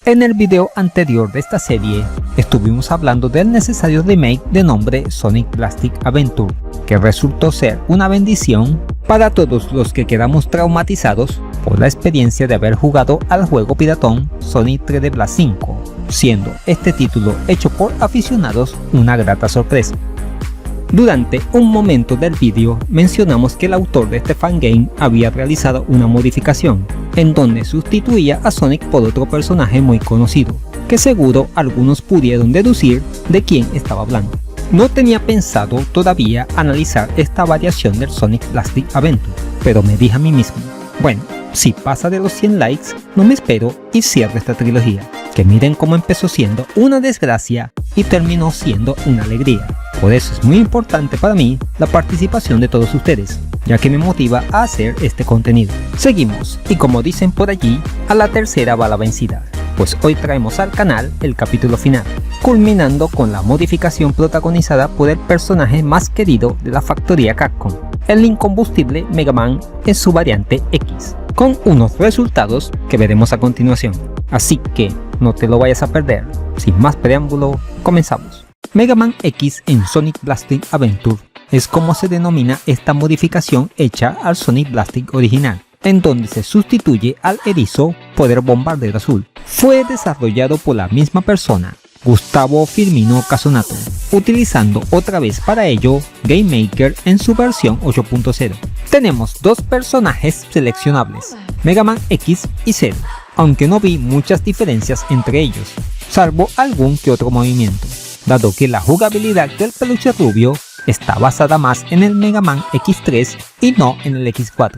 En el video anterior de esta serie, estuvimos hablando del necesario remake de nombre Sonic Plastic Adventure, que resultó ser una bendición para todos los que quedamos traumatizados por la experiencia de haber jugado al juego piratón Sonic 3D Blast 5, siendo este título hecho por aficionados una grata sorpresa. Durante un momento del vídeo mencionamos que el autor de este fangame había realizado una modificación, en donde sustituía a Sonic por otro personaje muy conocido, que seguro algunos pudieron deducir de quién estaba hablando. No tenía pensado todavía analizar esta variación del Sonic Plastic Adventure, pero me dije a mí mismo, bueno, si pasa de los 100 likes, no me espero y cierro esta trilogía, que miren cómo empezó siendo una desgracia y terminó siendo una alegría. Por eso es muy importante para mí la participación de todos ustedes, ya que me motiva a hacer este contenido. Seguimos, y como dicen por allí, a la tercera va la vencida, pues hoy traemos al canal el capítulo final, culminando con la modificación protagonizada por el personaje más querido de la factoría Capcom, el incombustible Mega Man en su variante X, con unos resultados que veremos a continuación. Así que no te lo vayas a perder. Sin más preámbulo, comenzamos. Mega Man X en Sonic Blasting Adventure es como se denomina esta modificación hecha al Sonic Blasting original, en donde se sustituye al erizo por el bombardero azul. Fue desarrollado por la misma persona, Gustavo Firmino Casonato, utilizando otra vez para ello Game Maker en su versión 8.0. Tenemos dos personajes seleccionables, Mega Man X y Zero, aunque no vi muchas diferencias entre ellos, salvo algún que otro movimiento, dado que la jugabilidad del peluche rubio está basada más en el Mega Man X3 y no en el X4.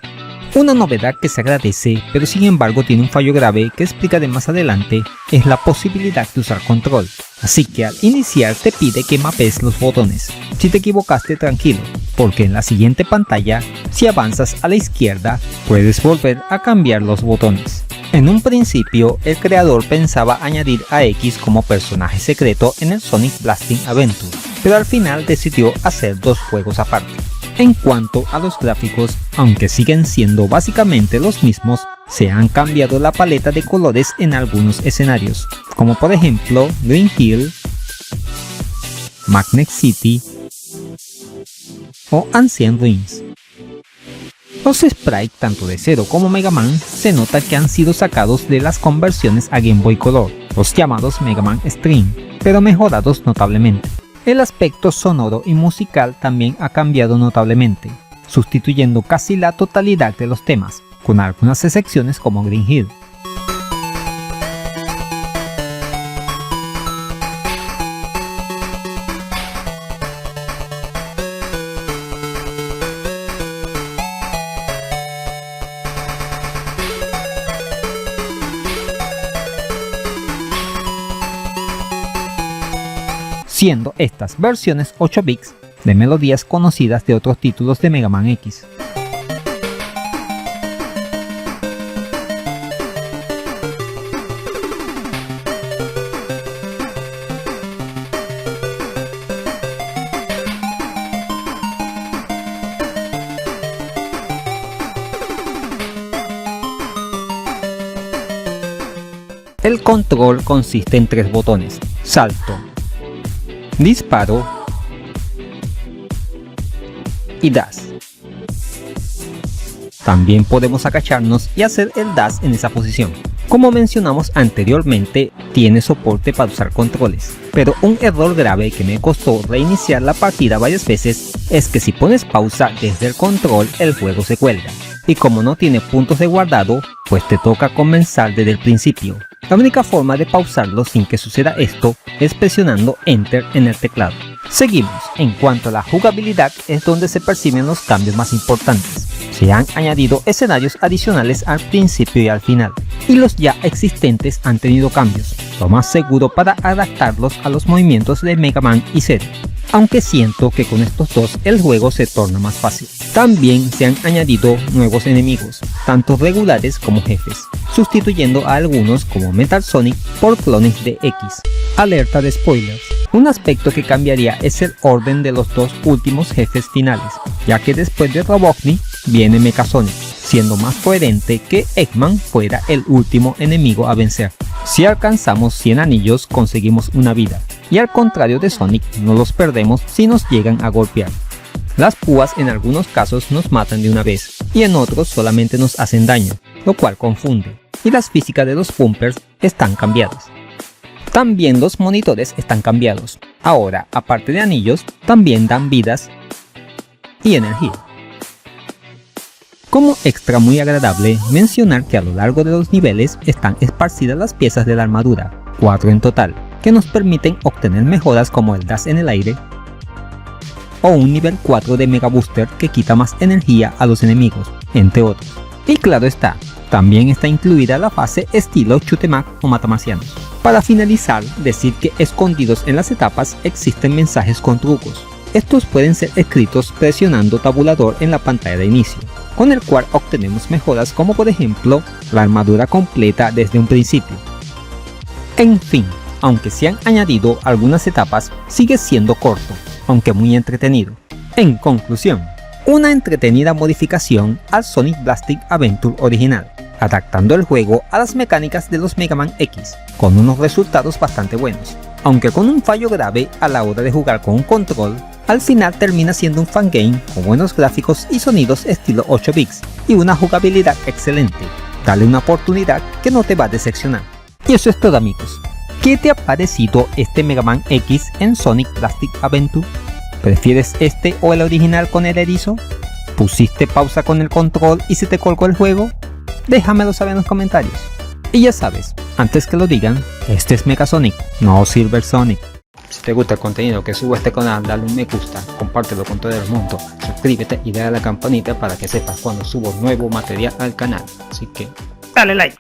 Una novedad que se agradece, pero sin embargo tiene un fallo grave que explicaré más adelante, es la posibilidad de usar control. Así que al iniciar te pide que mapes los botones. Si te equivocaste, tranquilo, porque en la siguiente pantalla, si avanzas a la izquierda, puedes volver a cambiar los botones. En un principio, el creador pensaba añadir a X como personaje secreto en el Sonic Blasting Adventure, pero al final decidió hacer dos juegos aparte. En cuanto a los gráficos, aunque siguen siendo básicamente los mismos, se han cambiado la paleta de colores en algunos escenarios, como por ejemplo Green Hill, Magnet City o Ancient Ruins. Los sprites tanto de Zero como Mega Man se nota que han sido sacados de las conversiones a Game Boy Color, los llamados Mega Man Stream, pero mejorados notablemente. El aspecto sonoro y musical también ha cambiado notablemente, sustituyendo casi la totalidad de los temas, con algunas excepciones como Green Hill. Siendo estas versiones 8 bits de melodías conocidas de otros títulos de Mega Man X. El control consiste en tres botones: salto, disparo y dash. También podemos agacharnos y hacer el dash en esa posición. Como mencionamos anteriormente, tiene soporte para usar controles, pero un error grave que me costó reiniciar la partida varias veces es que si pones pausa desde el control, el juego se cuelga, y como no tiene puntos de guardado, pues te toca comenzar desde el principio. La única forma de pausarlo sin que suceda esto es presionando Enter en el teclado. Seguimos. En cuanto a la jugabilidad, es donde se perciben los cambios más importantes. Se han añadido escenarios adicionales al principio y al final, y los ya existentes han tenido cambios, lo más seguro para adaptarlos a los movimientos de Mega Man y Zero, aunque siento que con estos dos el juego se torna más fácil. También se han añadido nuevos enemigos, tanto regulares como jefes, sustituyendo a algunos como Metal Sonic por clones de X. Alerta de spoilers. Un aspecto que cambiaría es el orden de los dos últimos jefes finales, ya que después de Robotnik viene Mecha Sonic, siendo más coherente que Eggman fuera el último enemigo a vencer. Si alcanzamos 100 anillos conseguimos una vida, y al contrario de Sonic no los perdemos si nos llegan a golpear. Las púas en algunos casos nos matan de una vez, y en otros solamente nos hacen daño, lo cual confunde, y las físicas de los pumpers están cambiadas. También los monitores están cambiados, ahora aparte de anillos, también dan vidas y energía. Como extra muy agradable, mencionar que a lo largo de los niveles están esparcidas las piezas de la armadura, 4 en total, que nos permiten obtener mejoras como el dash en el aire, o un nivel 4 de Mega Booster que quita más energía a los enemigos, entre otros. Y claro está, también está incluida la fase estilo Shoot 'em up o Matamarcianos. Para finalizar, decir que escondidos en las etapas existen mensajes con trucos. Estos pueden ser escritos presionando tabulador en la pantalla de inicio, con el cual obtenemos mejoras como por ejemplo la armadura completa desde un principio. En fin, aunque se han añadido algunas etapas, sigue siendo corto, aunque muy entretenido. En conclusión, una entretenida modificación al Sonic Plastic Adventure original, adaptando el juego a las mecánicas de los Mega Man X, con unos resultados bastante buenos, aunque con un fallo grave a la hora de jugar con un control. Al final termina siendo un fangame con buenos gráficos y sonidos estilo 8 bits y una jugabilidad excelente. Dale una oportunidad que no te va a decepcionar. Y eso es todo, amigos. ¿Qué te ha parecido este Mega Man X en Sonic Plastic Adventure? ¿Prefieres este o el original con el erizo? ¿Pusiste pausa con el control y se te colgó el juego? Déjamelo saber en los comentarios. Y ya sabes, antes que lo digan, este es Mega Sonic, no Silver Sonic. Si te gusta el contenido que subo a este canal, dale un me gusta, compártelo con todo el mundo, suscríbete y dale a la campanita para que sepas cuando subo nuevo material al canal. Así que dale like.